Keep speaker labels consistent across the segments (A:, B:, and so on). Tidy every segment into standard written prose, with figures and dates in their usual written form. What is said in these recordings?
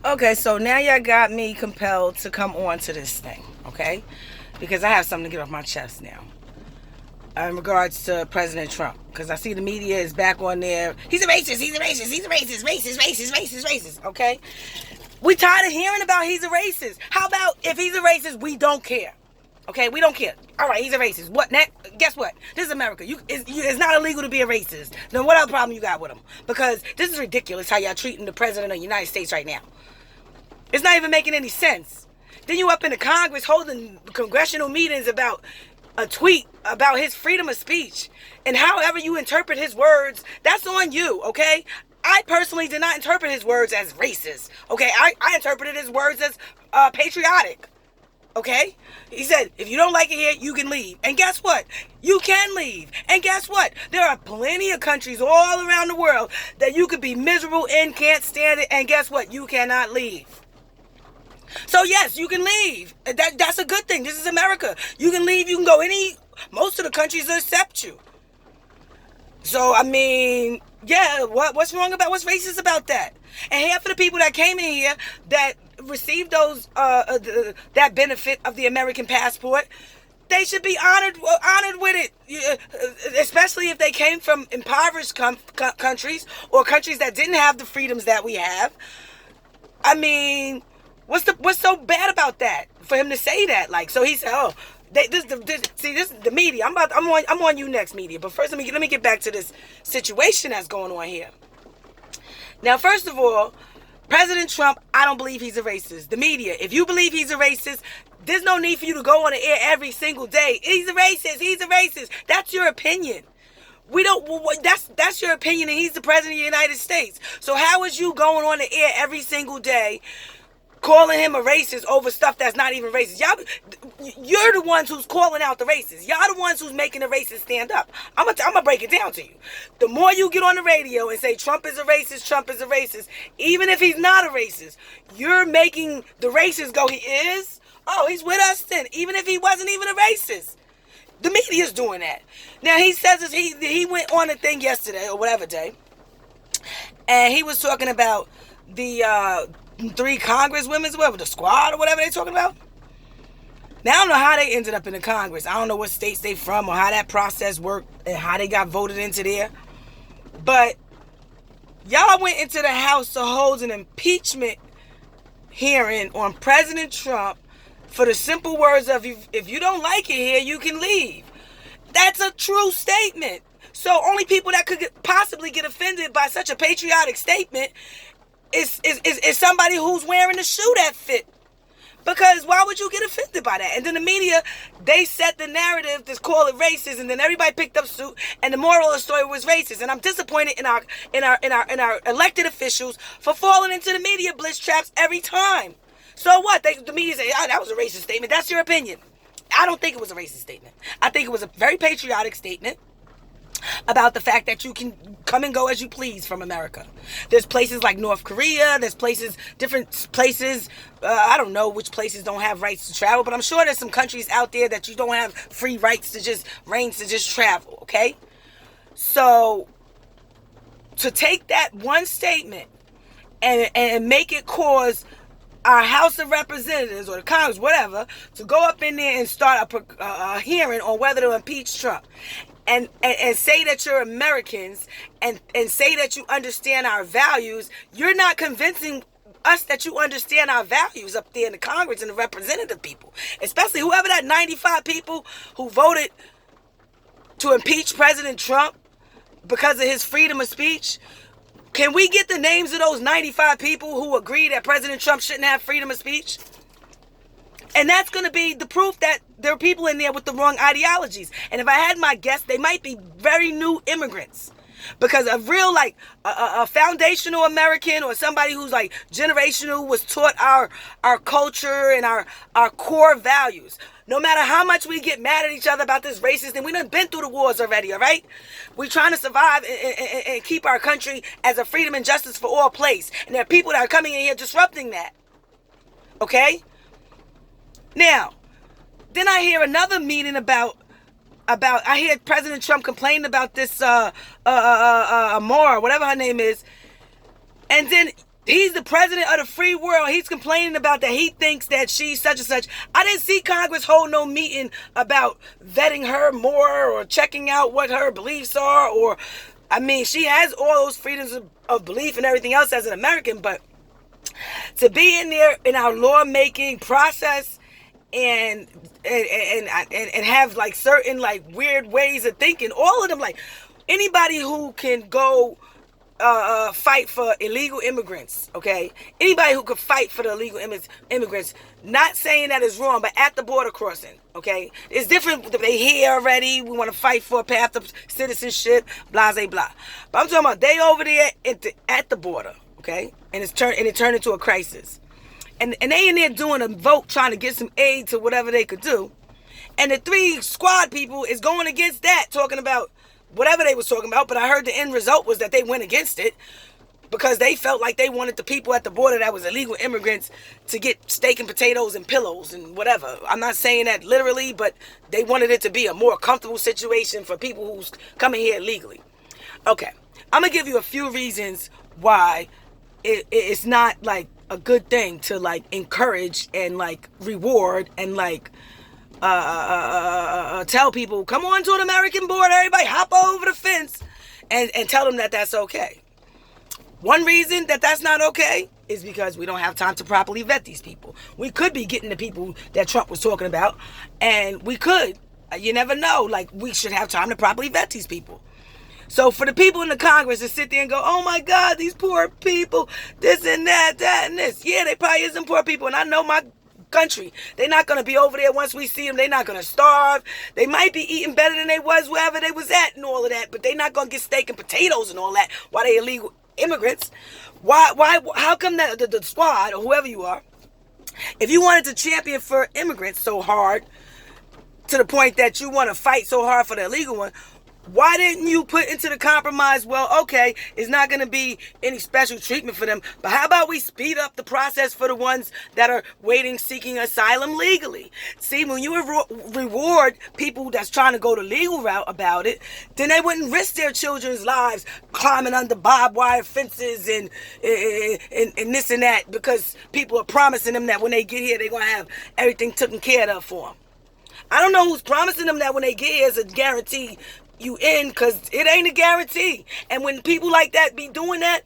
A: Okay, so now y'all got me compelled to come on to this thing, okay? Because I have something to get off my chest now in regards to President Trump. Because I see the media is back on there. He's a racist, he's a racist, he's a racist, racist, okay? We tired of hearing about he's a racist. How about if he's a racist, we don't care? Okay, we don't care. All right, he's a racist. What next? Guess what? This is America. It's not illegal to be a racist. Then what other problem you got with him? Because this is ridiculous how y'all treating the president of the United States right now. It's not even making any sense. Then you up in the Congress holding congressional meetings about a tweet about his freedom of speech. And however you interpret his words, that's on you, okay? I personally did not interpret his words as racist, okay? I interpreted his words as patriotic, okay? He said, if you don't like it here, you can leave. And guess what? You can leave. And guess what? There are plenty of countries all around the world that you could be miserable in, can't stand it, and guess what? You cannot leave. So yes, you can leave. That's a good thing. This is America. You can leave. You can go most of the countries accept you. So, I mean, yeah, what's racist about that? And half of the people that came in here that received that benefit of the American passport, they should be honored with it, especially if they came from impoverished countries or countries that didn't have the freedoms that we have. I mean, what's so bad about that for him to say that? Like, so he said, "Oh, this is the media. I'm on you next, media." But first, let me get back to this situation that's going on here. Now, first of all, President Trump, I don't believe he's a racist. The media, if you believe he's a racist, there's no need for you to go on the air every single day. He's a racist. He's a racist. That's your opinion. That's your opinion, and he's the president of the United States. So how is you going on the air every single day calling him a racist over stuff that's not even racist? You're the ones who's calling out the racists. Y'all the ones who's making the racists stand up. I'm gonna break it down to you. The more you get on the radio and say Trump is a racist, even if he's not a racist, you're making the racists go, he is? Oh, he's with us then, even if he wasn't even a racist. The media's doing that. Now, he says he went on a thing yesterday, or whatever day, and he was talking about the 3 congresswomen, whatever, the squad, or whatever they're talking about. Now, I don't know how they ended up in the Congress. I don't know what states they from or how that process worked and how they got voted into there. But y'all went into the House to hold an impeachment hearing on President Trump for the simple words of, if you don't like it here, you can leave. That's a true statement. So only people that could possibly get offended by such a patriotic statement is somebody who's wearing a shoe that fit. Because why would you get offended by that? And then the media, they set the narrative to call it racist, and then everybody picked up suit, and the moral of the story was racist. And I'm disappointed in our elected officials for falling into the media blitz traps every time. So what? The media say, "Oh, that was a racist statement." That's your opinion. I don't think it was a racist statement. I think it was a very patriotic statement about the fact that you can come and go as you please from America. There's places like North Korea. There's different places. I don't know which places don't have rights to travel, but I'm sure there's some countries out there that you don't have free rights to just travel, okay? So, to take that one statement and make it cause our House of Representatives or the Congress, whatever, to go up in there and start a hearing on whether to impeach Trump. And say that you're Americans and say that you understand our values, you're not convincing us that you understand our values up there in the Congress and the representative people. Especially whoever that 95 people who voted to impeach President Trump because of his freedom of speech. Can we get the names of those 95 people who agree that President Trump shouldn't have freedom of speech? And that's going to be the proof that there are people in there with the wrong ideologies. And if I had my guess, they might be very new immigrants. Because a real, like, a foundational American or somebody who's, like, generational, was taught our culture and our core values. No matter how much we get mad at each other about this racist thing, we done been through the wars already, all right? We're trying to survive and keep our country as a freedom and justice for all place. And there are people that are coming in here disrupting that. Okay? Now, then I hear another meeting about I hear President Trump complaining about this Amora, whatever her name is, and then He's the president of the free world. He's complaining about that. He thinks that she's such and such. I didn't see Congress hold no meeting about vetting her more or checking out what her beliefs are. Or, I mean, she has all those freedoms of belief and everything else as an American, but to be in there in our lawmaking process and have like certain like weird ways of thinking, all of them, like anybody who can go fight for illegal immigrants, okay? Anybody who could fight for the illegal immigrants, not saying that is wrong, but at the border crossing, okay? It's different. They here already. We want to fight for a path of citizenship, blah, blah, blah. But I'm talking about they over there at the border, okay? And it turned into a crisis. And they in there doing a vote trying to get some aid to whatever they could do. And the 3 squad people is going against that, talking about whatever they was talking about, but I heard the end result was that they went against it because they felt like they wanted the people at the border that was illegal immigrants to get steak and potatoes and pillows and whatever. I'm not saying that literally, but they wanted it to be a more comfortable situation for people who's coming here illegally. Okay, I'm going to give you a few reasons why it's not like a good thing to like encourage and like reward and like tell people, come on to an American border, everybody hop over the fence and tell them that that's okay. One reason that that's not okay is because we don't have time to properly vet these people. We could be getting the people that Trump was talking about, and we could, you never know, like we should have time to properly vet these people. So for the people in the Congress to sit there and go, oh my God, these poor people, this and that and this. Yeah, they probably isn't poor people, and I know my country. They're not going to be over there once we see them. They're not going to starve. They might be eating better than they was wherever they was at and all of that, but they're not going to get steak and potatoes and all that while they illegal immigrants. Why, how come that the squad or whoever you are, if you wanted to champion for immigrants so hard to the point that you want to fight so hard for the illegal one, why didn't you put into the compromise, well, okay, it's not going to be any special treatment for them, but how about we speed up the process for the ones that are waiting, seeking asylum legally? See, when you reward people that's trying to go the legal route about it, then they wouldn't risk their children's lives climbing under barbed wire fences and this and that, because people are promising them that when they get here, they're going to have everything taken care of for them. I don't know who's promising them that when they get here is a guarantee you in, because it ain't a guarantee. And when people like that be doing that,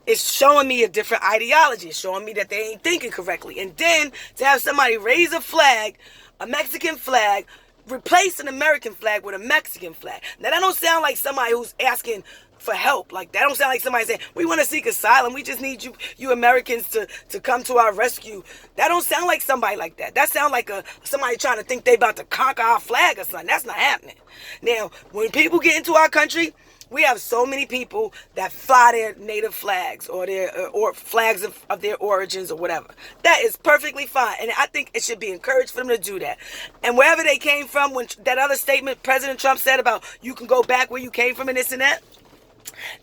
A: it's showing me a different ideology. It's showing me that they ain't thinking correctly. And then to have somebody raise a flag, a Mexican flag, replace an American flag with a Mexican flag. Now that don't sound like somebody who's asking for help. Like that don't sound like somebody saying, we want to seek asylum, we just need you Americans to come to our rescue. That don't sound like somebody like that. That sound like somebody trying to think they about to conquer our flag or something. That's not happening. Now, when people get into our country, we have so many people that fly their native flags or their or flags of their origins or whatever. That is perfectly fine, and I think it should be encouraged for them to do that. And wherever they came from, when that other statement President Trump said about you can go back where you came from and this and that,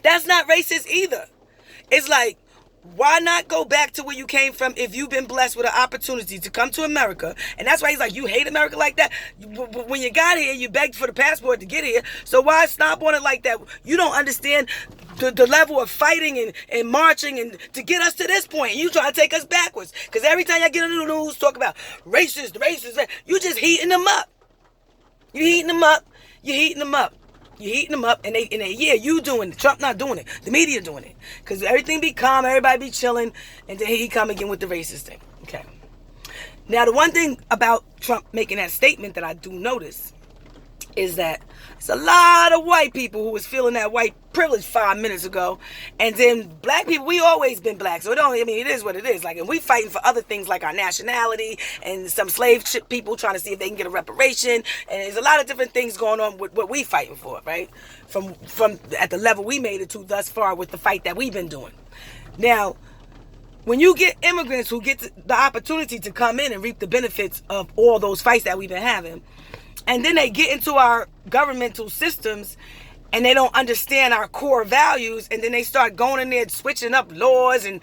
A: that's not racist either. It's like, why not go back to where you came from if you've been blessed with an opportunity to come to America? And that's why he's like, you hate America like that? When you got here, you begged for the passport to get here. So why stop on it like that? You don't understand the level of fighting and marching and to get us to this point. You try to take us backwards. Because every time I get on the news, talk about racist, you just heating them up. You heating them up. You're heating them up, and they yeah, you doing it. Trump not doing it. The media doing it. Because everything be calm, everybody be chilling, and then he come again with the racist thing. Okay. Now, the one thing about Trump making that statement that I do notice is that it's a lot of white people who was feeling that white privilege 5 minutes ago, and then black people, we always been black, so it is what it is. Like, and we fighting for other things like our nationality, and some slave ship people trying to see if they can get a reparation, and there's a lot of different things going on with what we fighting for, right? From at the level we made it to thus far with the fight that we've been doing. Now, when you get immigrants who get the opportunity to come in and reap the benefits of all those fights that we've been having, and then they get into our governmental systems and they don't understand our core values, and then they start going in there switching up laws and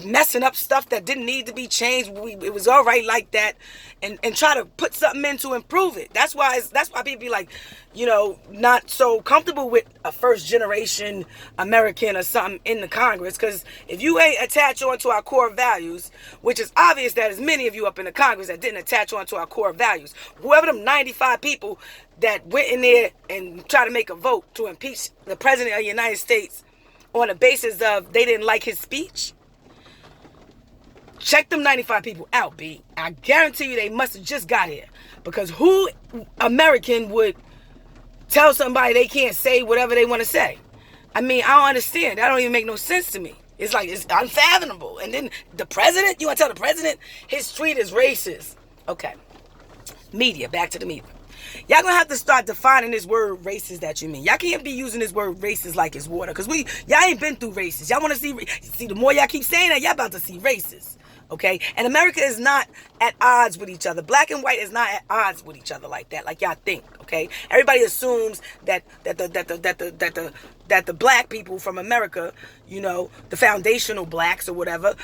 A: messing up stuff that didn't need to be changed. It was all right like that, and try to put something in to improve it. That's why people be like, not so comfortable with a first generation American or something in the Congress, because if you ain't attached onto our core values, which is obvious that there's many of you up in the Congress that didn't attach onto our core values, whoever them 95 people that went in there and tried to make a vote to impeach the president of the United States on the basis of they didn't like his speech, check them 95 people out, B. I guarantee you they must have just got here. Because who American would tell somebody they can't say whatever they want to say? I mean, I don't understand. That don't even make no sense to me. It's like, it's unfathomable. And then the president, you want to tell the president his tweet is racist? Okay. Media, back to the media. Y'all gonna have to start defining this word racist that you mean. Y'all can't be using this word racist like it's water. Because y'all ain't been through racist. Y'all want to see, the more y'all keep saying that, y'all about to see racist. Okay? And America is not at odds with each other. Black and white is not at odds with each other like that, like y'all think. Okay? Everybody assumes that the black people from America, the foundational blacks or whatever,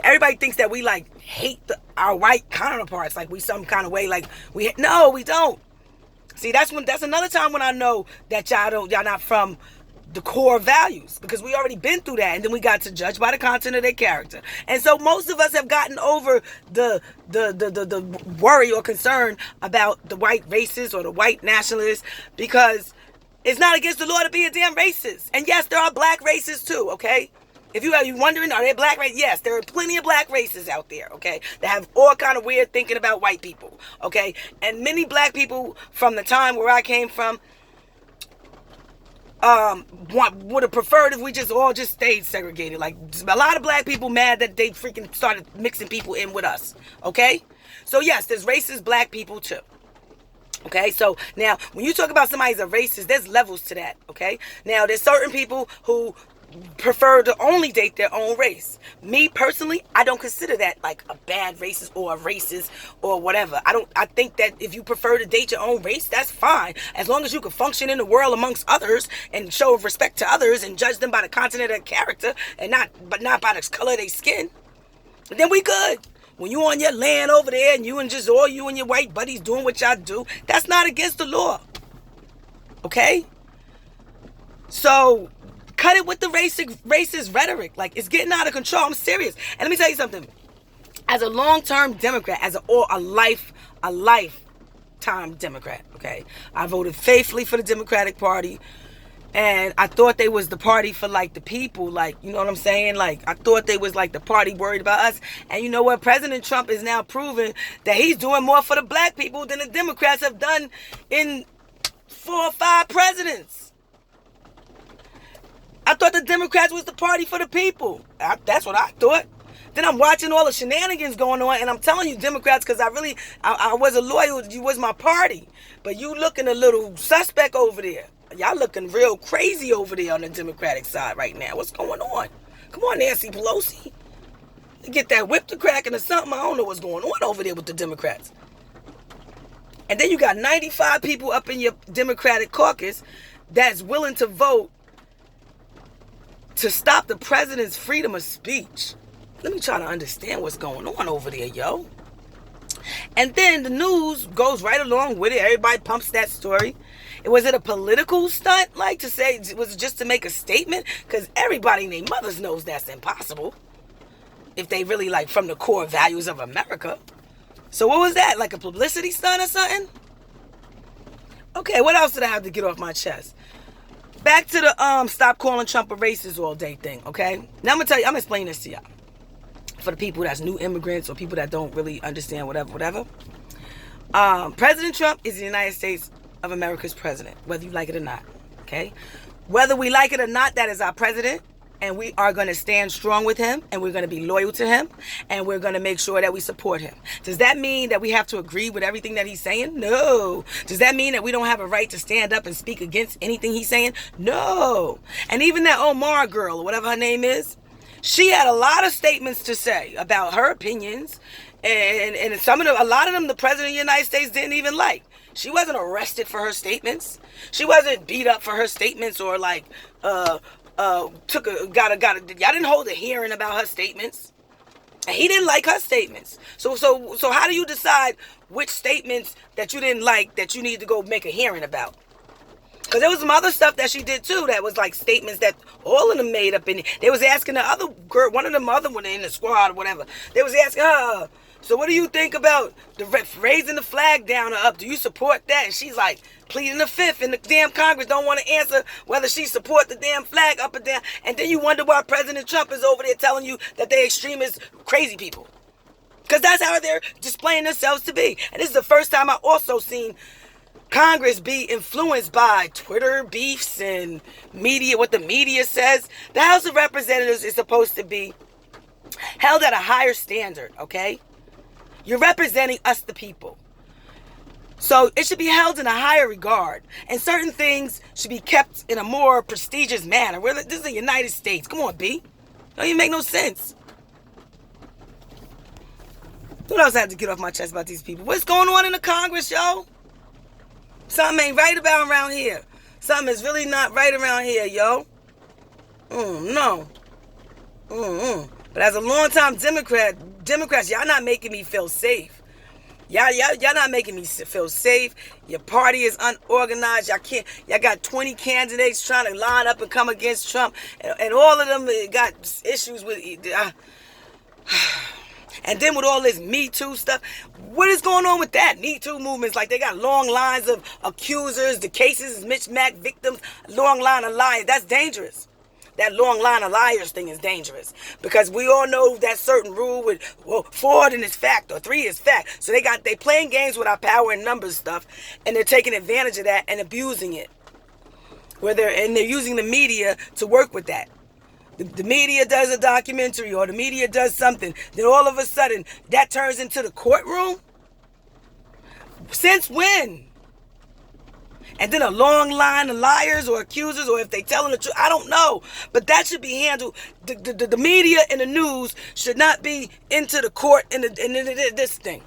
A: everybody thinks that we like hate our white counterparts, like we some kind of way, like no, we don't. See, that's another time when I know that y'all not from the core values, because we already been through that, and then we got to judge by the content of their character. And so most of us have gotten over the worry or concern about the white racists or the white nationalists, because it's not against the law to be a damn racist. And yes, there are black racists too, okay? If you wondering, are they black racists? Yes, there are plenty of black racists out there, okay, that have all kind of weird thinking about white people, okay? And many black people from the time where I came from would have preferred if we all just stayed segregated. Like, a lot of black people mad that they freaking started mixing people in with us, okay? So yes, there's racist black people too. Okay, so now when you talk about somebody's a racist, there's levels to that, okay? Now there's certain people who prefer to only date their own race. Me personally, I don't consider that like a bad racist or a racist or whatever. I think that if you prefer to date your own race, that's fine, as long as you can function in the world amongst others and show respect to others and judge them by the content of their character and not by the color of their skin. Then we good. When you on your land over there and you and your white buddies doing what y'all do, that's not against the law. Okay? So cut it with the racist rhetoric. Like, it's getting out of control. I'm serious. And let me tell you something. As a long-term Democrat, as a lifetime Democrat, okay, I voted faithfully for the Democratic Party, and I thought they was the party for, like, the people. Like, you know what I'm saying? Like, I thought they was, like, the party worried about us. And you know what? President Trump is now proving that he's doing more for the black people than the Democrats have done in 4 or 5 presidents. I thought the Democrats was the party for the people. That's what I thought. Then I'm watching all the shenanigans going on, and I'm telling you, Democrats, because I wasn't loyal. You was my party. But you looking a little suspect over there. Y'all looking real crazy over there on the Democratic side right now. What's going on? Come on, Nancy Pelosi. Get that whip to cracking or something. I don't know what's going on over there with the Democrats. And then you got 95 people up in your Democratic caucus that's willing to vote to stop the president's freedom of speech. Let me try to understand what's going on over there, yo. And then the news goes right along with it. Everybody pumps that story. Was it a political stunt, like to say, was it just to make a statement? Because everybody and their mothers knows that's impossible if they really like from the core values of America. So what was that, like a publicity stunt or something? Okay, what else did I have to get off my chest? Back to the stop calling Trump a racist all day thing, okay? Now I'm gonna tell you, I'm gonna explain this to y'all. For the people that's new immigrants or people that don't really understand whatever. President Trump is the United States of America's president, whether you like it or not, okay? Whether we like it or not, that is our president, and we are going to stand strong with him, and we're going to be loyal to him, and we're going to make sure that we support him. Does that mean that we have to agree with everything that he's saying? No. Does that mean that we don't have a right to stand up and speak against anything he's saying? No. And even that Omar girl, or whatever her name is, she had a lot of statements to say about her opinions, and a lot of them the president of the United States didn't even like. She wasn't arrested for her statements. She wasn't beat up for her statements or y'all didn't hold a hearing about her statements. And he didn't like her statements. So how do you decide which statements that you didn't like that you need to go make a hearing about? Because there was some other stuff that she did too that was like statements that all of them made up in it. They was asking the other girl, one of them other one in the squad or whatever. They was asking her, so what do you think about the raising the flag down or up? Do you support that? And she's like pleading the fifth, and the damn Congress don't want to answer whether she support the damn flag up or down. And then you wonder why President Trump is over there telling you that they extremist crazy people. Because that's how they're displaying themselves to be. And this is the first time I also seen Congress be influenced by Twitter beefs and media, what the media says. The House of Representatives is supposed to be held at a higher standard, okay? You're representing us, the people. So it should be held in a higher regard. And certain things should be kept in a more prestigious manner. This is the United States. Come on, B. Don't even make no sense. What else I had to get off my chest about these people? What's going on in the Congress, yo? Something ain't right about around here. Something is really not right around here, yo. No. But as a long-time Democrats, y'all not making me feel safe. Y'all not making me feel safe. Your party is unorganized. Y'all got 20 candidates trying to line up and come against Trump. And all of them got issues with... And then with all this Me Too stuff, what is going on with that? Me Too movements, like they got long lines of accusers, the cases is mismatched victims, long line of liars. That's dangerous. That long line of liars thing is dangerous. Because we all know that certain rule with, well, 4 is fact or 3 is fact. So they playing games with our power and numbers stuff, and they're taking advantage of that and abusing it. And they're using the media to work with that. The media does a documentary or the media does something, then all of a sudden that turns into the courtroom? Since when? And then a long line of liars or accusers, or if they telling the truth, I don't know. But that should be handled. The media and the news should not be into the court and this thing.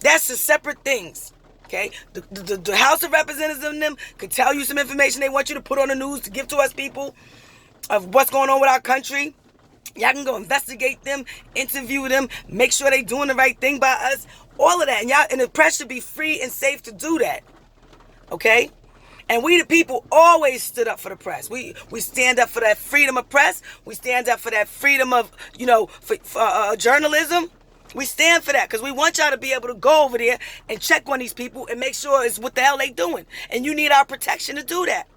A: That's the separate things. Okay? The House of Representatives and them could tell you some information they want you to put on the news to give to us people of what's going on with our country. Y'all can go investigate them, interview them, make sure they doing the right thing by us. All of that. And the press should be free and safe to do that. Okay? And we the people always stood up for the press. We stand up for that freedom of press. We stand up for that freedom of, for journalism. We stand for that because we want y'all to be able to go over there and check on these people and make sure it's what the hell they doing. And you need our protection to do that.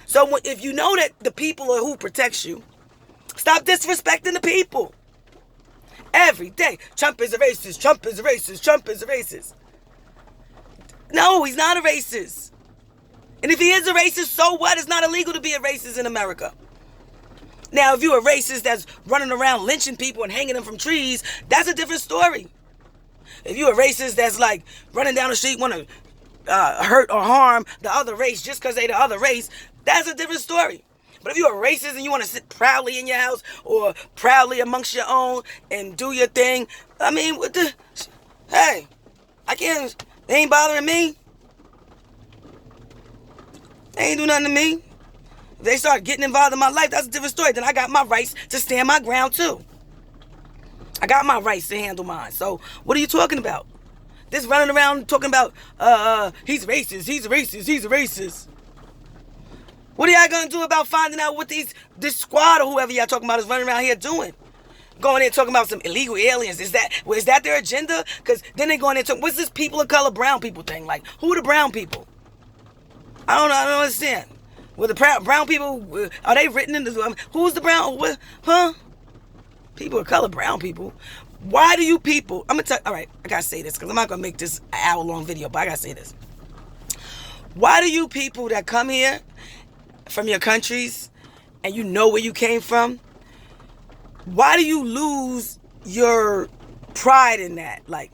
A: So if you know that the people are who protects you, stop disrespecting the people. Every day, Trump is a racist, Trump is a racist, Trump is a racist. No, he's not a racist. And if he is a racist, so what? It's not illegal to be a racist in America. Now, if you're a racist that's running around lynching people and hanging them from trees, that's a different story. If you're a racist that's like running down the street, want to hurt or harm the other race just because they the other race, that's a different story. But if you're a racist and you want to sit proudly in your house or proudly amongst your own and do your thing, I mean, hey, I can't, they ain't bothering me. They ain't do nothing to me. If they start getting involved in my life, that's a different story. Then I got my rights to stand my ground too. I got my rights to handle mine. So what are you talking about? This running around talking about, he's racist, he's a racist, he's a racist. What are y'all going to do about finding out what this squad or whoever y'all talking about is running around here doing? Going in talking about some illegal aliens. Is that their agenda? Because then they going in talking, what's this people of color brown people thing? Like, who are the brown people? I don't understand. Well, the brown people, are they written in the, who's the brown, huh? People of color, brown people. Why do you people, I'm going to tell, all right, I got to say this because I'm not going to make this an hour-long video, but I got to say this. Why do you people that come here from your countries and you know where you came from, why do you lose your pride in that? Like,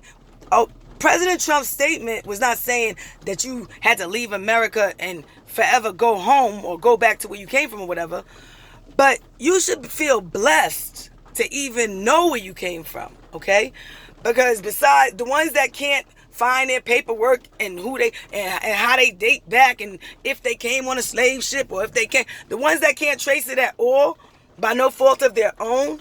A: President Trump's statement was not saying that you had to leave America and forever go home or go back to where you came from or whatever, but you should feel blessed to even know where you came from, okay? Because besides the ones that can't find their paperwork and who they and how they date back and if they came on a slave ship or if they can't. The ones that can't trace it at all by no fault of their own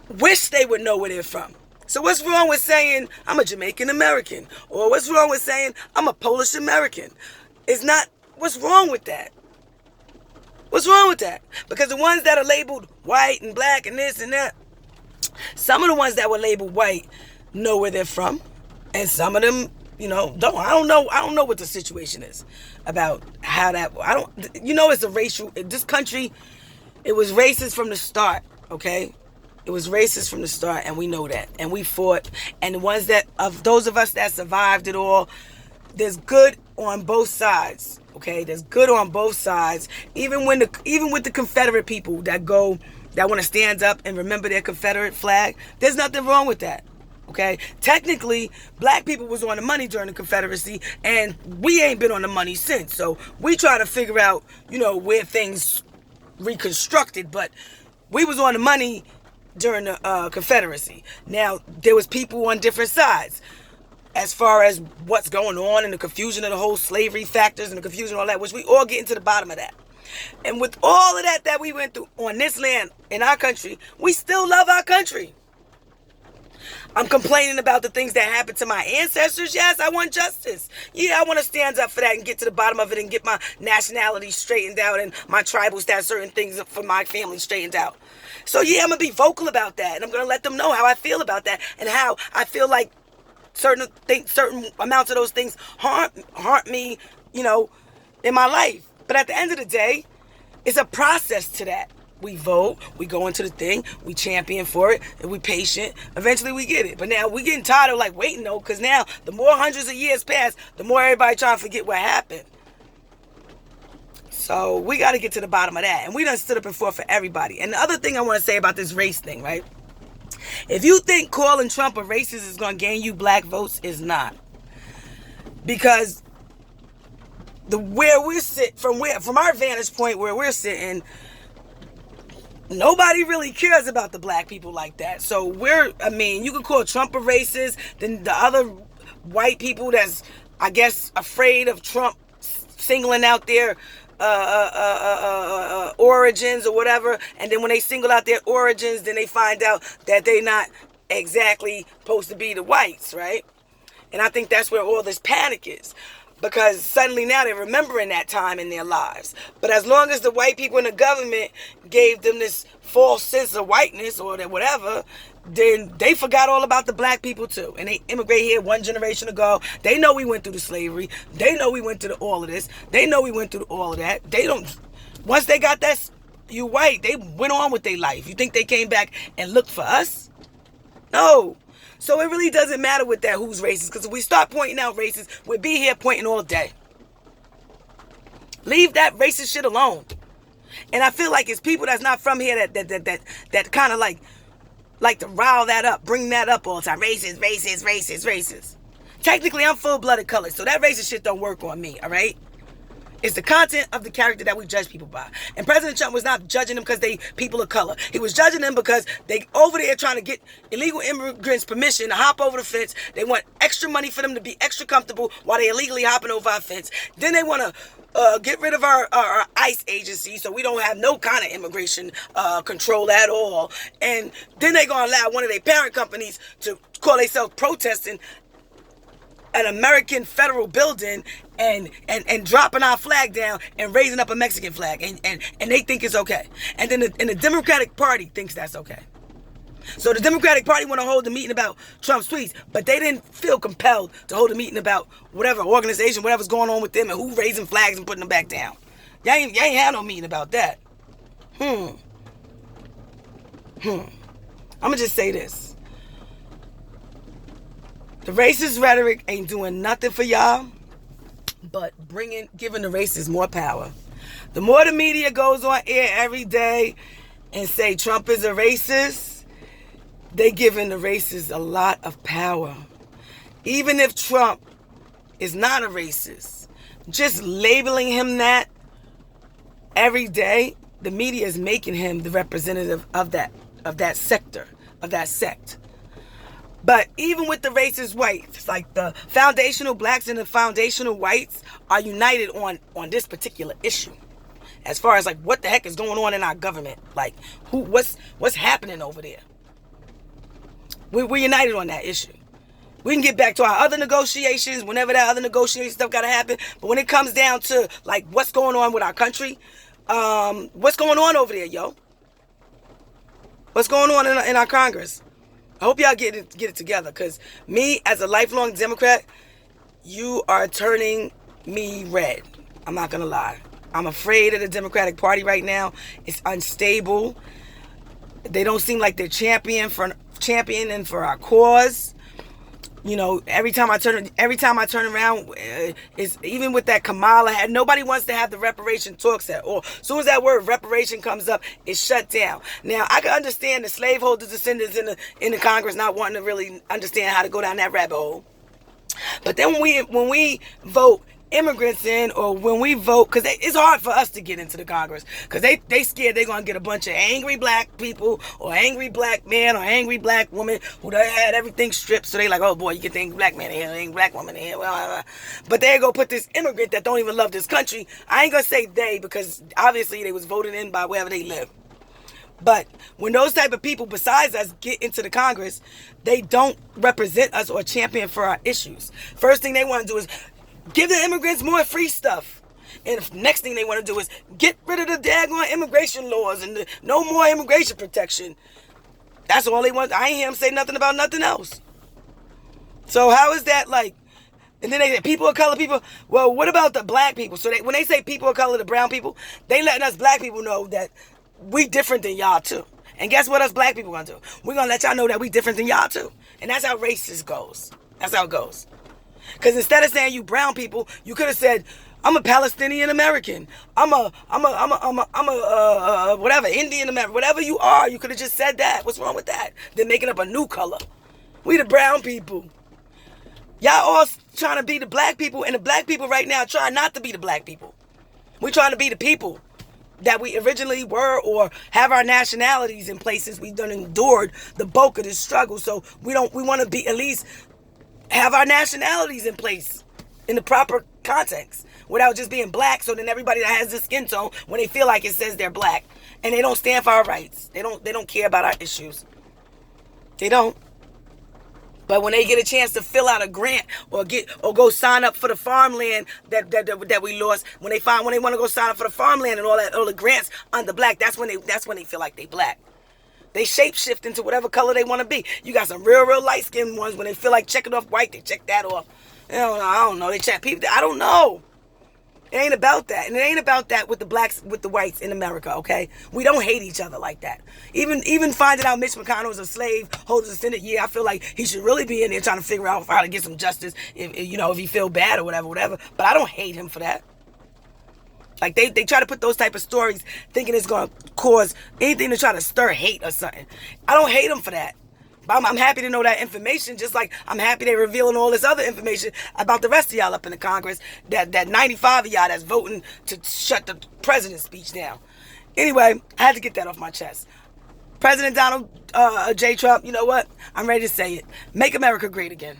A: wish they would know where they're from. So what's wrong with saying I'm a Jamaican American? Or what's wrong with saying I'm a Polish American? It's not. What's wrong with that? What's wrong with that? Because the ones that are labeled white and black and this and that, some of the ones that were labeled white know where they're from, and some of them, don't. I don't know what the situation is about how that. It's a racial. This country, it was racist from the start. Okay, it was racist from the start, and we know that, and we fought. And the ones those of us that survived it all, there's good on both sides. Okay, there's good on both sides. Even with the Confederate people that want to stand up and remember their Confederate flag, there's nothing wrong with that. Okay, technically, black people was on the money during the Confederacy, and we ain't been on the money since. So we try to figure out, where things reconstructed, but we was on the money during the Confederacy. Now there was people on different sides. As far as what's going on and the confusion of the whole slavery factors and the confusion of all that, which we all get to the bottom of that. And with all of that we went through on this land, in our country, we still love our country. I'm complaining about the things that happened to my ancestors. Yes, I want justice. Yeah, I want to stand up for that and get to the bottom of it and get my nationality straightened out and my tribal status, certain things for my family straightened out. So yeah, I'm going to be vocal about that. And I'm going to let them know how I feel about that and how I feel like certain amounts of those things harm me, in my life. But at the end of the day, it's a process to that. We vote, we go into the thing, we champion for it, and we patient. Eventually we get it. But now we getting tired of waiting though, because now the more hundreds of years pass, the more everybody trying to forget what happened. So we got to get to the bottom of that. And we done stood up and fought for everybody. And the other thing I want to say about this race thing, right? If you think calling Trump a racist is going to gain you black votes, it's not. Because where we're sitting, from our vantage point where we're sitting, nobody really cares about the black people like that. So you can call Trump a racist, then the other white people that's, I guess, afraid of Trump singling out their origins or whatever, and then when they single out their origins, then they find out that they're not exactly supposed to be the whites, right? And I think that's where all this panic is, because suddenly now they're remembering that time in their lives. But as long as the white people in the government gave them this false sense of whiteness or whatever, then they forgot all about the black people too. And they immigrated here one generation ago. They know we went through the slavery. They know we went through all of this. They know we went through all of that. Once they got that, you white, they went on with their life. You think they came back and looked for us? No. So it really doesn't matter with that who's racist, because if we start pointing out racists, we'll be here pointing all day. Leave that racist shit alone. And I feel like it's people that's not from here that kind of like to rile that up, bring that up all the time. Racist, racist, racist, racist. Technically, I'm full-blooded colored, so that racist shit don't work on me, all right? It's the content of the character that we judge people by. And President Trump was not judging them because they people of color. He was judging them because they over there trying to get illegal immigrants permission to hop over the fence. They want extra money for them to be extra comfortable while they illegally hopping over our fence. Then they want to get rid of our ICE agency so we don't have no kind of immigration control at all. And then they're going to allow one of their parent companies to call themselves protesting an American federal building and dropping our flag down and raising up a Mexican flag. And they think it's okay. And then the Democratic Party thinks that's okay. So the Democratic Party want to hold a meeting about Trump's tweets, but they didn't feel compelled to hold a meeting about whatever organization, whatever's going on with them and who raising flags and putting them back down. Y'all ain't had no meeting about that. I'm going to just say this. The racist rhetoric ain't doing nothing for y'all but giving the racists more power. The more the media goes on air every day and say Trump is a racist, they giving the racists a lot of power. Even if Trump is not a racist, just labeling him that every day, the media is making him the representative of that sector, of that sect. But even with the racist whites, like the foundational blacks and the foundational whites are united on this particular issue. As far as like what the heck is going on in our government, like what's happening over there. We're united on that issue. We can get back to our other negotiations whenever that other negotiation stuff gotta happen. But when it comes down to like what's going on with our country, what's going on over there, yo? What's going on in our Congress? I hope y'all get it together, because me, as a lifelong Democrat, you are turning me red. I'm not going to lie. I'm afraid of the Democratic Party right now. It's unstable. They don't seem like they're championing for our cause. You know, every time I turn around, it's even with that Kamala had, nobody wants to have the reparation talks at all. As soon as that word reparation comes up, it's shut down. Now, I can understand the slaveholders, descendants in the Congress not wanting to really understand how to go down that rabbit hole. But then when we vote immigrants in, or when we vote, because it's hard for us to get into the Congress, because they scared they're going to get a bunch of angry black people, or angry black man, or angry black woman who done had everything stripped, so they like, oh boy, you get the angry black man in here, angry black woman in here, but they're going to put this immigrant that don't even love this country. I ain't going to say they, because obviously they was voted in by wherever they live. But when those type of people besides us get into the Congress, they don't represent us or champion for our issues. First thing they want to do is give the immigrants more free stuff. And the next thing they want to do is get rid of the daggone immigration laws and no more immigration protection. That's all they want. I ain't hear them say nothing about nothing else. So how is that like? And then they say people of color people. Well, what about the black people? So when they say people of color, the brown people, they letting us black people know that we different than y'all too. And guess what us black people gonna do? We're gonna let y'all know that we different than y'all too. And that's how racist goes. That's how it goes. Because instead of saying you brown people, you could have said, I'm a Palestinian American. I'm a whatever, Indian American. Whatever you are, you could have just said that. What's wrong with that? They're making up a new color. We the brown people. Y'all all trying to be the black people, and the black people right now trying not to be the black people. We trying to be the people that we originally were, or have our nationalities in places we've done endured the bulk of this struggle. So we want to be at least have our nationalities in place in the proper context without just being black. So then everybody that has this skin tone, when they feel like it says they're black, and they don't stand for our rights, they don't care about our issues. They don't. But when they get a chance to fill out a grant or go sign up for the farmland that we lost, when they want to go sign up for the farmland and all the grants under black, that's when they feel like they black. They shapeshift into whatever color they want to be. You got some real light-skinned ones, when they feel like checking off white, they check that off. I don't know. They check people. I don't know. It ain't about that. And it ain't about that with the blacks, with the whites in America, okay? We don't hate each other like that. Even finding out Mitch McConnell is a slave holder descendant, yeah, I feel like he should really be in there trying to figure out how to get some justice, if he feel bad or whatever. But I don't hate him for that. Like, they try to put those type of stories thinking it's going to cause anything to try to stir hate or something. I don't hate them for that. But I'm happy to know that information, just like I'm happy they're revealing all this other information about the rest of y'all up in the Congress, that 95 of y'all that's voting to shut the president's speech down. Anyway, I had to get that off my chest. President Donald J. Trump, you know what? I'm ready to say it. Make America great again.